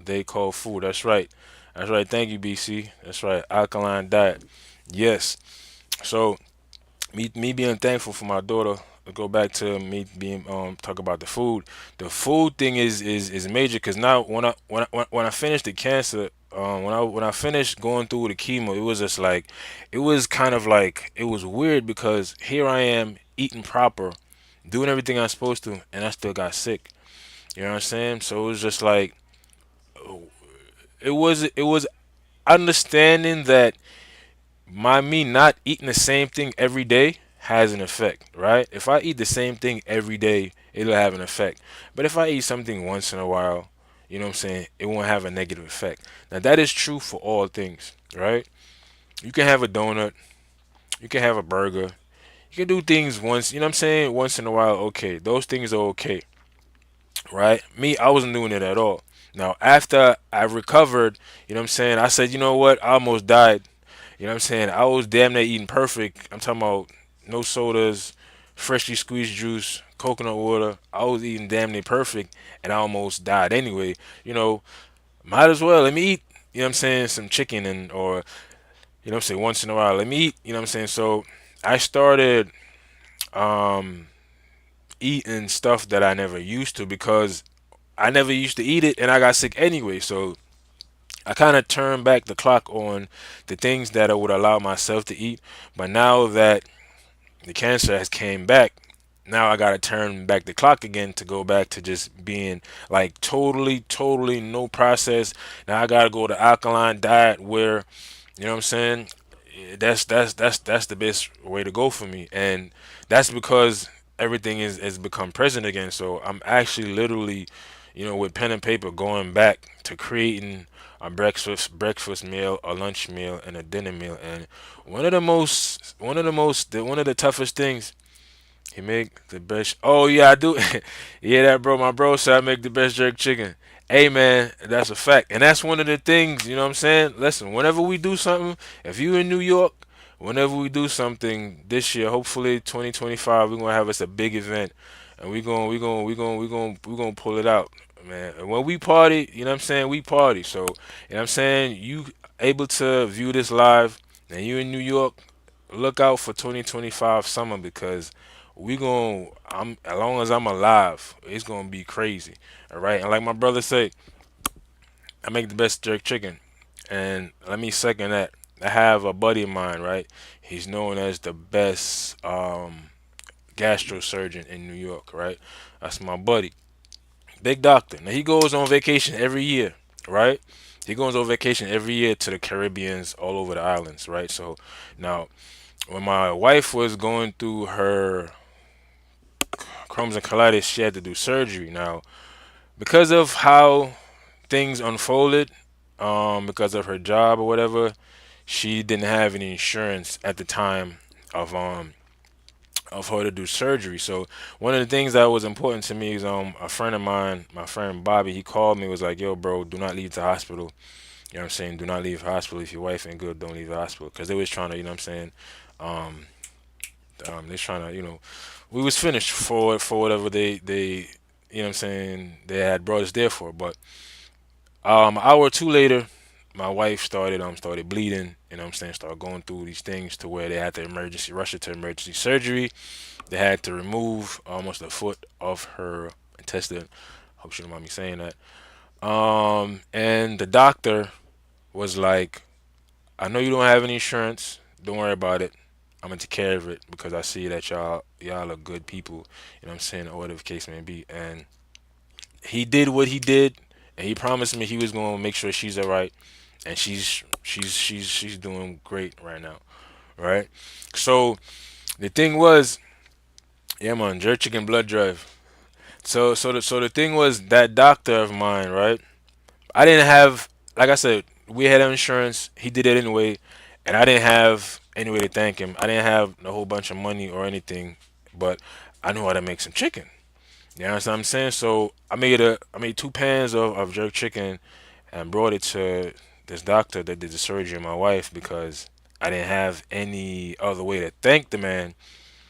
they call food. That's right. That's right. Thank you, BC. That's right. Alkaline diet. Yes. So me being thankful for my daughter. Go back to me being talk about the food. The food thing is major because now when I finished the cancer, when I finished going through the chemo, it was just like it was kind of like it was weird because here I am eating proper, doing everything I'm supposed to, and I still got sick. You know what I'm saying? So it was just like it was understanding that me not eating the same thing every day has an effect, right? If I eat the same thing every day, it'll have an effect. But if I eat something once in a while, you know what I'm saying, it won't have a negative effect. Now that is true for all things, right? You can have a donut, you can have a burger, you can do things once, you know what I'm saying, once in a while, okay. Those things are okay, right? Me, I wasn't doing it at all. Now after I recovered, you know what I'm saying, I said, you know what, I almost died. You know what I'm saying? I was damn near eating perfect. I'm talking about no sodas, freshly squeezed juice, coconut water. I was eating damn near perfect and I almost died anyway. You know, might as well let me eat, you know what I'm saying, some chicken and or you know what I'm saying, once in a while let me eat, you know what I'm saying? So I started um eating stuff that I never used to because I never used to eat it and I got sick anyway. So I kind of turned back the clock on the things that I would allow myself to eat. But now that the cancer has came back, now I gotta turn back the clock again to go back to just being like totally no process. Now I gotta go to alkaline diet where you know what I'm saying. That's the best way to go for me, and that's because everything is become present again. So I'm actually literally, you know, with pen and paper going back to creating a breakfast meal, a lunch meal, and a dinner meal. And one of the toughest things he make the best. Oh yeah, I do. Yeah, that bro, my bro said I make the best jerk chicken. Hey man, that's a fact, and that's one of the things. You know what I'm saying? Listen, whenever we do something, if you in New York, whenever we do something this year, hopefully 2025, we're gonna have us a big event, and we gonna pull it out, man. And when we party, you know what I'm saying? We party. So you know what I'm saying? You able to view this live, and you in New York, look out for 2025 summer because we going I'm as long as I'm alive, it's gonna be crazy. All right, and like my brother said, I make the best jerk chicken, and let me second that. I have a buddy of mine, right? He's known as the best gastro surgeon in New York, right? That's my buddy, big doctor. Now he goes on vacation every year, right? He goes on vacation every year to the Caribbeans, all over the islands, right? So now, when my wife was going through her Crohn's and colitis, she had to do surgery. Now, because of how things unfolded, because of her job or whatever, she didn't have any insurance at the time of um of her to do surgery. So one of the things that was important to me is a friend of mine, my friend Bobby, he called me, was like, "Yo, bro, do not leave the hospital. You know what I'm saying? Do not leave the hospital. If your wife ain't good, don't leave the hospital." Because they was trying to, you know what I'm saying? Um, they was trying to, we was finished for whatever they you know what I'm saying, they had brought us there for. But an hour or two later, my wife started bleeding. You know what I'm saying? Started going through these things to where they had to emergency rush her to emergency surgery. They had to remove almost a foot of her intestine. Hope she don't mind me saying that. And the doctor was like, "I know you don't have any insurance. Don't worry about it. I'm gonna take care of it because I see that y'all are good people. You know what I'm saying, or whatever the case may be." And he did what he did, and he promised me he was gonna make sure she's all right, and she's doing great right now, right? So the thing was, yeah, man, jerk chicken blood drive. So the thing was, that doctor of mine, right? I didn't have, like I said, we had insurance. He did it anyway, and I didn't have any way to thank him. I didn't have a whole bunch of money or anything, but I knew how to make some chicken. You know what I'm saying? So I made 2 pans of jerk chicken and brought it to this doctor that did the surgery on my wife because I didn't have any other way to thank the man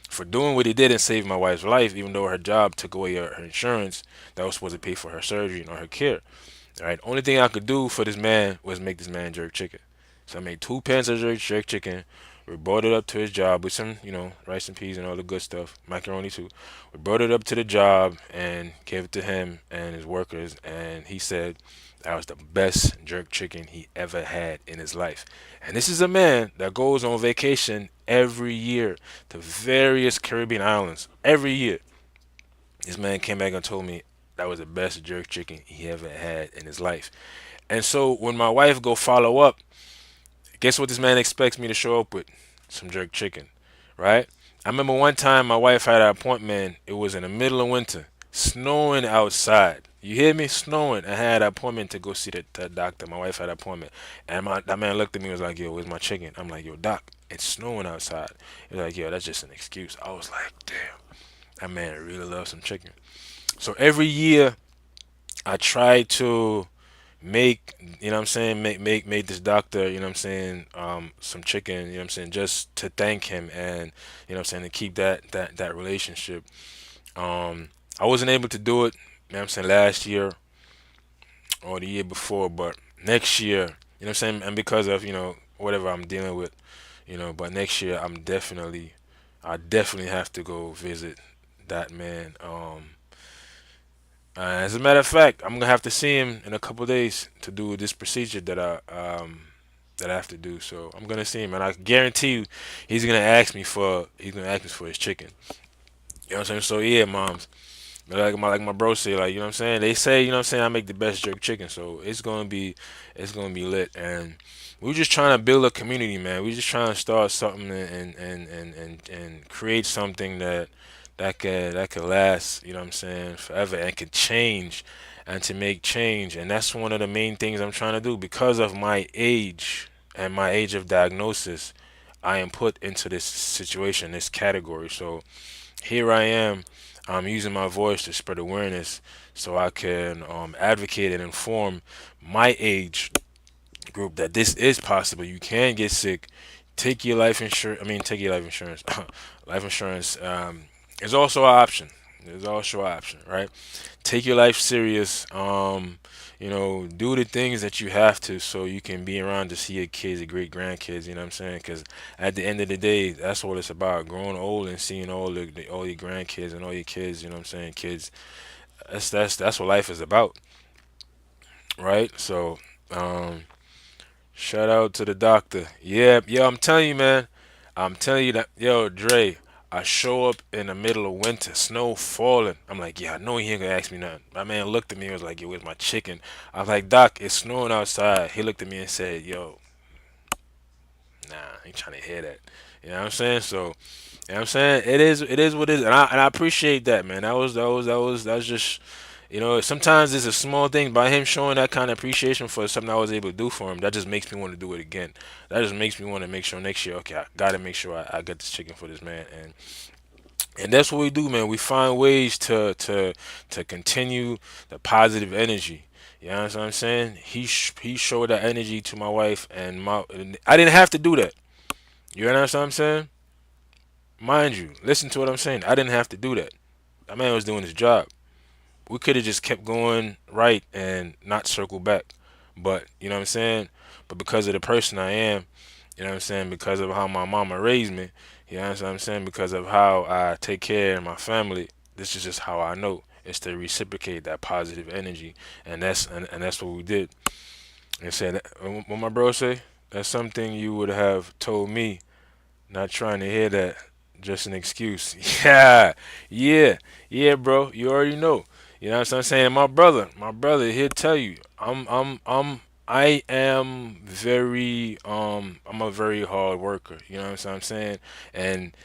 for doing what he did and save my wife's life, even though her job took away her insurance that was supposed to pay for her surgery and her care. All right. Only thing I could do for this man was make this man jerk chicken. So I made 2 pans of jerk chicken. We brought it up to his job with some, rice and peas and all the good stuff, macaroni too. We brought it up to the job and gave it to him and his workers, and he said that was the best jerk chicken he ever had in his life. And this is a man that goes on vacation every year to various Caribbean islands every year. This man came back and told me that was the best jerk chicken he ever had in his life. And so when my wife go follow up, guess what this man expects me to show up with? Some jerk chicken, right? I remember one time my wife had an appointment. It was in the middle of winter, snowing outside. You hear me? Snowing. I had an appointment to go see the doctor. My wife had an appointment. And that man looked at me and was like, "Yo, where's my chicken?" I'm like, "Yo, doc, it's snowing outside." He's like, "Yo, that's just an excuse." I was like, damn, that man really loves some chicken. So every year I try to make, you know what I'm saying, make this doctor, you know what I'm saying, some chicken, you know what I'm saying, just to thank him and, you know what I'm saying, to keep that relationship. I wasn't able to do it, you know what I'm saying, last year or the year before, but next year, you know what I'm saying, and because of, whatever I'm dealing with, but next year I definitely have to go visit that man. As a matter of fact, I'm gonna have to see him in a couple days to do this procedure that I have to do. So I'm gonna see him, and I guarantee you, he's gonna ask me for his chicken. You know what I'm saying? So yeah, moms, like my bro say, like, you know what I'm saying. They say, you know what I'm saying, I make the best jerk chicken, so it's gonna be lit, and we're just trying to build a community, man. We're just trying to start something and create something that could last, you know what I'm saying, forever and could change and to make change. And that's one of the main things I'm trying to do because of my age and my age of diagnosis. I am put into this situation, this category. So here I am. I'm using my voice to spread awareness so I can advocate and inform my age group that this is possible. You can get sick. Take your life insurance. I mean, take your life insurance. Life insurance is also an option. There's also an option, right? Take your life serious. Do the things that you have to so you can be around to see your kids, your great grandkids. You know what I'm saying? Because at the end of the day, that's what it's about. Growing old and seeing all your grandkids and all your kids. You know what I'm saying? Kids. That's what life is about, right? So, um, shout out to the doctor. Yeah, yo, I'm telling you, man. I'm telling you that, yo, Dre. I show up in the middle of winter, snow falling. I'm like, yeah, I know he ain't gonna ask me nothing. My man looked at me and was like, yo, where's my chicken? I was like, Doc, it's snowing outside. He looked at me and said, yo, nah, I ain't trying to hear that. You know what I'm saying? So, you know what I'm saying? It is what it is. And I appreciate that, man. That was just, sometimes it's a small thing. By him showing that kind of appreciation for something I was able to do for him, that just makes me want to do it again. That just makes me want to make sure next year, okay, I gotta make sure I get this chicken for this man. And that's what we do, man. We find ways to continue the positive energy. You know what I'm saying? He showed that energy to my wife, and I didn't have to do that. You know what I'm saying? Mind you, listen to what I'm saying. I didn't have to do that. That man was doing his job. We could have just kept going right and not circle back. But you know what I'm saying? But because of the person I am, you know what I'm saying? Because of how my mama raised me, you know what I'm saying? Because of how I take care of my family, this is just how I know. It's to reciprocate that positive energy, and that's what we did. And said, what my bro say? That's something you would have told me. Not trying to hear that. Just an excuse. Yeah, yeah, yeah, bro. You already know. You know what I'm saying? My brother, he'll tell you. I am very, I'm a very hard worker. You know what I'm saying? And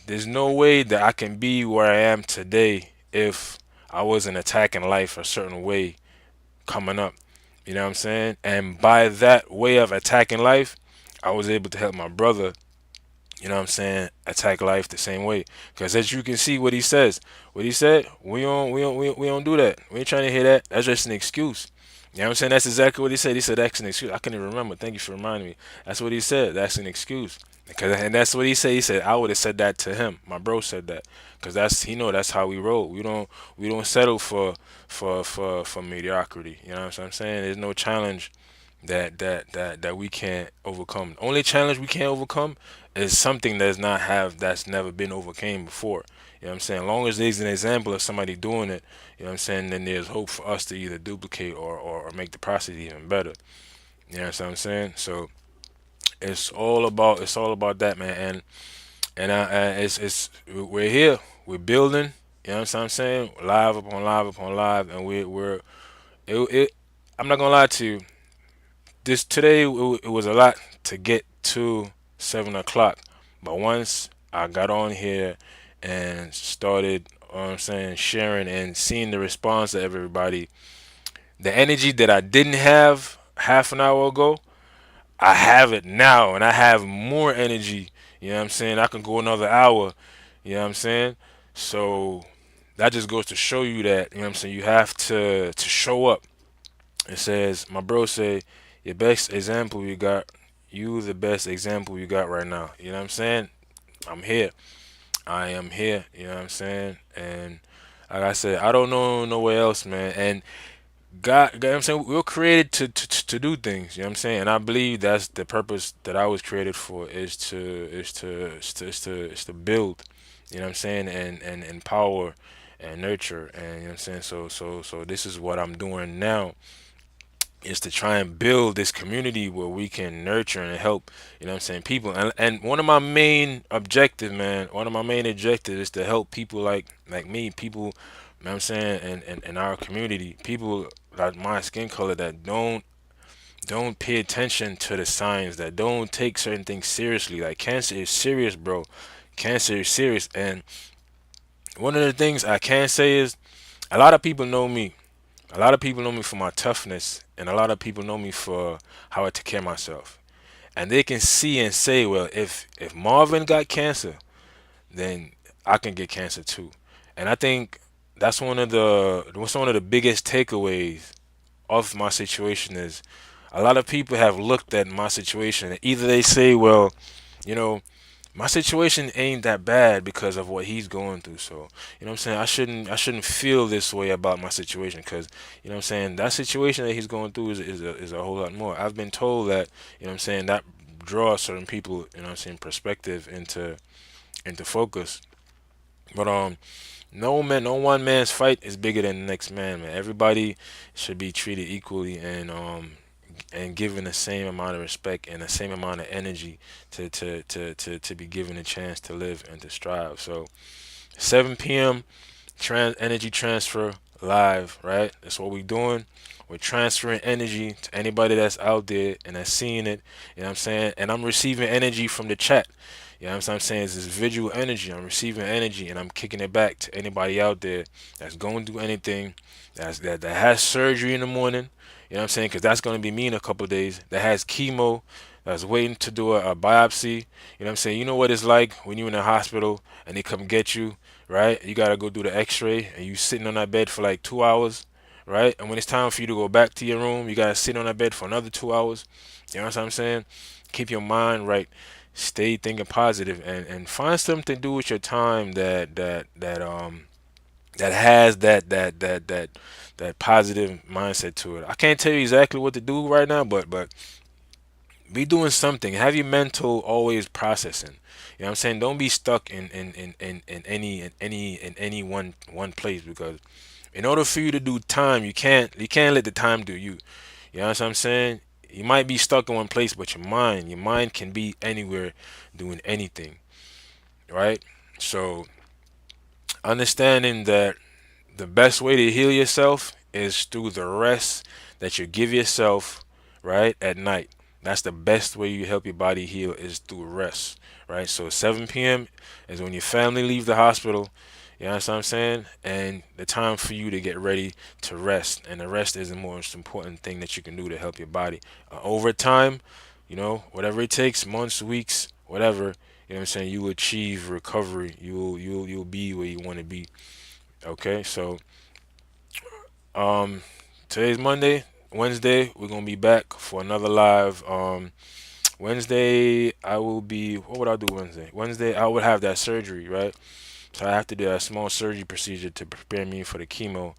there's no way that I can be where I am today if I wasn't attacking life a certain way coming up. You know what I'm saying? And by that way of attacking life, I was able to help my brother, you know what I'm saying, attack life the same way. Because as you can see what he says, what he said, we don't do that. We ain't trying to hear that. That's just an excuse. You know what I'm saying? That's exactly what he said. He said that's an excuse. I couldn't even remember. Thank you for reminding me. That's what he said. That's an excuse. And that's what he said. He said I would have said that to him. My bro said that. Cause that's how we roll. We don't settle for mediocrity. You know what I'm saying? There's no challenge that we can't overcome. The only challenge we can't overcome is something that's never been overcame before. You know what I'm saying? As long as there's an example of somebody doing it, you know what I'm saying, then there's hope for us to either duplicate or make the process even better. You know what I'm saying? So it's all about that, man. And it's we're here, we're building. You know what I'm saying? Live upon live upon live, and we're it. I'm not gonna lie to you. This today it was a lot to get to 7 o'clock, but once I got on here and started, sharing and seeing the response of everybody, the energy that I didn't have half an hour ago, I have it now, and I have more energy. You know what I'm saying? I can go another hour. You know what I'm saying? So that just goes to show you that, you know what I'm saying, you have to show up. It says, my bro say, your best example you got, you the best example you got right now. You know what I'm saying? I'm here. I am here. You know what I'm saying? And like I said, I don't know nowhere else, man. And God, you know what I'm saying, we were created to do things. You know what I'm saying? And I believe that's the purpose that I was created for is to build. You know what I'm saying? And empower and nurture. And you know what I'm saying? So this is what I'm doing now, is to try and build this community where we can nurture and help, you know what I'm saying, people. And one of my main objectives, man, one of my main objectives is to help people like me, people, you know what I'm saying, in our community, people like my skin color that don't pay attention to the signs, that don't take certain things seriously. Like cancer is serious, bro. Cancer is serious. And one of the things I can say is a lot of people know me. A lot of people know me for my toughness, and a lot of people know me for how I take care of myself. And they can see and say, well, if Marvin got cancer, then I can get cancer too. And I think that's one of the biggest takeaways of my situation is a lot of people have looked at my situation and either they say, well, you know, my situation ain't that bad because of what he's going through. So, you know what I'm saying? I shouldn't feel this way about my situation because, you know what I'm saying, that situation that he's going through is a whole lot more. I've been told that, you know what I'm saying, that draws certain people, you know what I'm saying, perspective into focus. But no man, no one man's fight is bigger than the next man, man. Everybody should be treated equally and and given the same amount of respect and the same amount of energy to be given a chance to live and to strive. So 7 p.m. Energy transfer live, right? That's what we're doing. We're transferring energy to anybody that's out there and that's seeing it. You know what I'm saying? And I'm receiving energy from the chat. You know what I'm saying? It's this visual energy. I'm receiving energy and I'm kicking it back to anybody out there that's going through anything, that has surgery in the morning. You know what I'm saying? Because that's going to be me in a couple of days. That has chemo, that's waiting to do a biopsy. You know what I'm saying? You know what it's like when you're in the hospital and they come get you, right? You got to go do the x-ray and you sitting on that bed for like 2 hours, right? And when it's time for you to go back to your room, you got to sit on that bed for another 2 hours. You know what I'm saying? Keep your mind right. Stay thinking positive and find something to do with your time that has that positive mindset to it. I can't tell you exactly what to do right now, but be doing something. Have your mental always processing. You know what I'm saying? Don't be stuck in any one place, because in order for you to do time, you can't let the time do you. You know what I'm saying? You might be stuck in one place, but your mind can be anywhere doing anything, right? So understanding that the best way to heal yourself is through the rest that you give yourself, right, at night. That's the best way you help your body heal, is through rest, right? So 7 p.m. is when your family leave the hospital. You know what I'm saying? And the time for you to get ready to rest. And the rest is the most important thing that you can do to help your body. Over time, whatever it takes, months, weeks, whatever, you know what I'm saying, you will achieve recovery. You'll be where you want to be. Okay, so um, today's Monday. Wednesday, we're gonna be back for another live. Wednesday, I will be. What would I do Wednesday? Wednesday, I would have that surgery, right? So I have to do a small surgery procedure to prepare me for the chemo.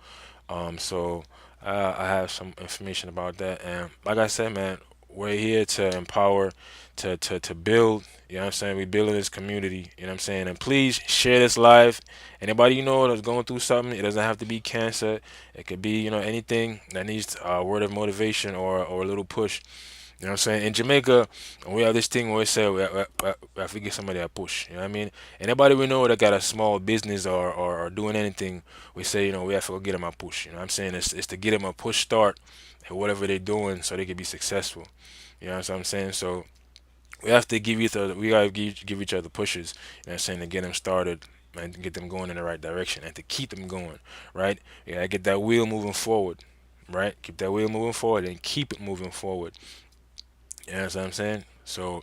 So I have some information about that, and like I said, man, we're here to empower, to build. You know what I'm saying? We building this community. You know what I'm saying? And please share this live. Anybody you know that's going through something, it doesn't have to be cancer. It could be anything that needs a word of motivation or a little push. You know what I'm saying? In Jamaica, we have this thing where we say we have to give somebody a push. You know what I mean? Anybody we know that got a small business or doing anything, we say, we have to go get them a push. You know what I'm saying? It's to get them a push start at whatever they're doing so they can be successful. You know what I'm saying? So we gotta give each other pushes. You know what I'm saying? To get them started and to get them going in the right direction and to keep them going, right? You gotta get that wheel moving forward, right? Keep that wheel moving forward and keep it moving forward. You know what I'm saying? So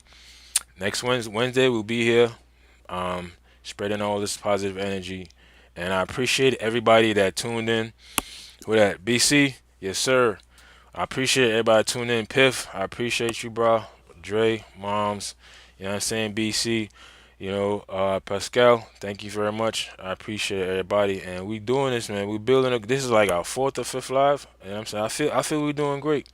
next Wednesday we'll be here, spreading all this positive energy, and I appreciate everybody that tuned in. Who that? BC? Yes, sir. I appreciate everybody tuning in. Piff, I appreciate you, bro. Dre, Moms, you know what I'm saying? BC, Pascal, thank you very much. I appreciate everybody, and we doing this, man. We building this is like our fourth or fifth live. You know what I'm saying? I feel we're doing great.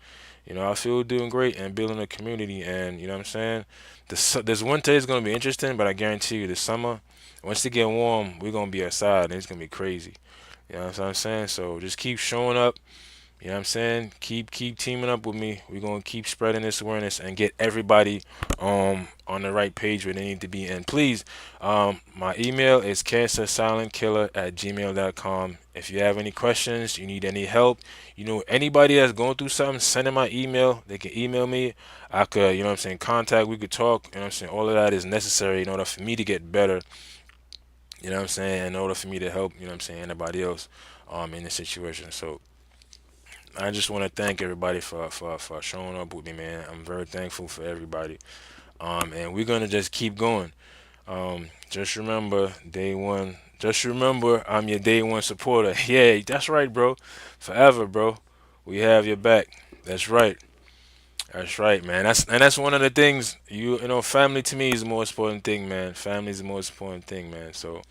I feel we're doing great and building a community, and you know what I'm saying? This winter is gonna be interesting, but I guarantee you, this summer, once it get warm, we're gonna be outside, and it's gonna be crazy. You know what I'm saying? So just keep showing up. You know what I'm saying? Keep teaming up with me. We're gonna keep spreading this awareness and get everybody on the right page where they need to be. And please, my email is cancersilentkiller@gmail.com. If you have any questions, you need any help, anybody that's going through something, send them my email. They can email me. I could, you know what I'm saying, contact, we could talk, you know what I'm saying? All of that is necessary in order for me to get better, you know what I'm saying, in order for me to help, you know what I'm saying, anybody else in this situation. So I just want to thank everybody for showing up with me, man. I'm very thankful for everybody. And we're gonna just keep going. Just remember, day one. Just remember, I'm your day one supporter. Yeah, that's right, bro. Forever, bro. We have your back. That's right. That's right, man. That's one of the things family to me is the most important thing, man. Family is the most important thing, man. So,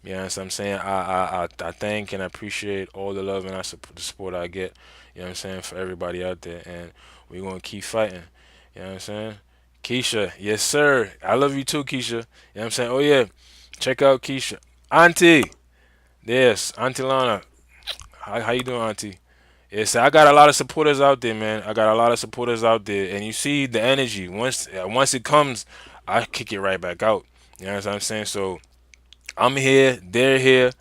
you know what I'm saying? I thank and I appreciate all the love and the support I get, you know what I'm saying, for everybody out there. And we're going to keep fighting, you know what I'm saying? Keisha, yes, sir. I love you too, Keisha. You know what I'm saying? Oh, yeah. Check out Keisha. Auntie. Yes, Auntie Lana. How you doing, Auntie? Yes, I got a lot of supporters out there, man. I got a lot of supporters out there, and you see the energy. Once it comes, I kick it right back out. You know what I'm saying? So I'm here, they're here,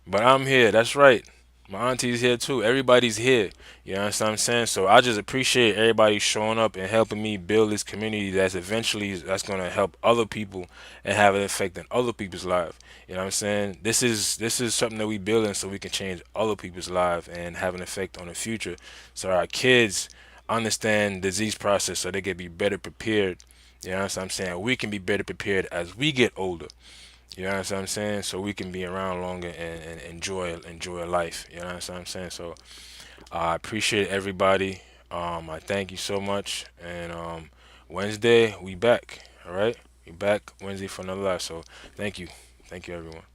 but I'm here. That's right. My auntie's here too. Everybody's here. You know what I'm saying? So I just appreciate everybody showing up and helping me build this community that's gonna help other people and have an effect in other people's lives. You know what I'm saying? This is something that we building so we can change other people's lives and have an effect on the future. So our kids understand the disease process so they can be better prepared. You know what I'm saying? We can be better prepared as we get older. You know what I'm saying? So we can be around longer and enjoy life. You know what I'm saying? So I appreciate everybody. I thank you so much. And Wednesday we back. All right, we back Wednesday for another live. So thank you everyone.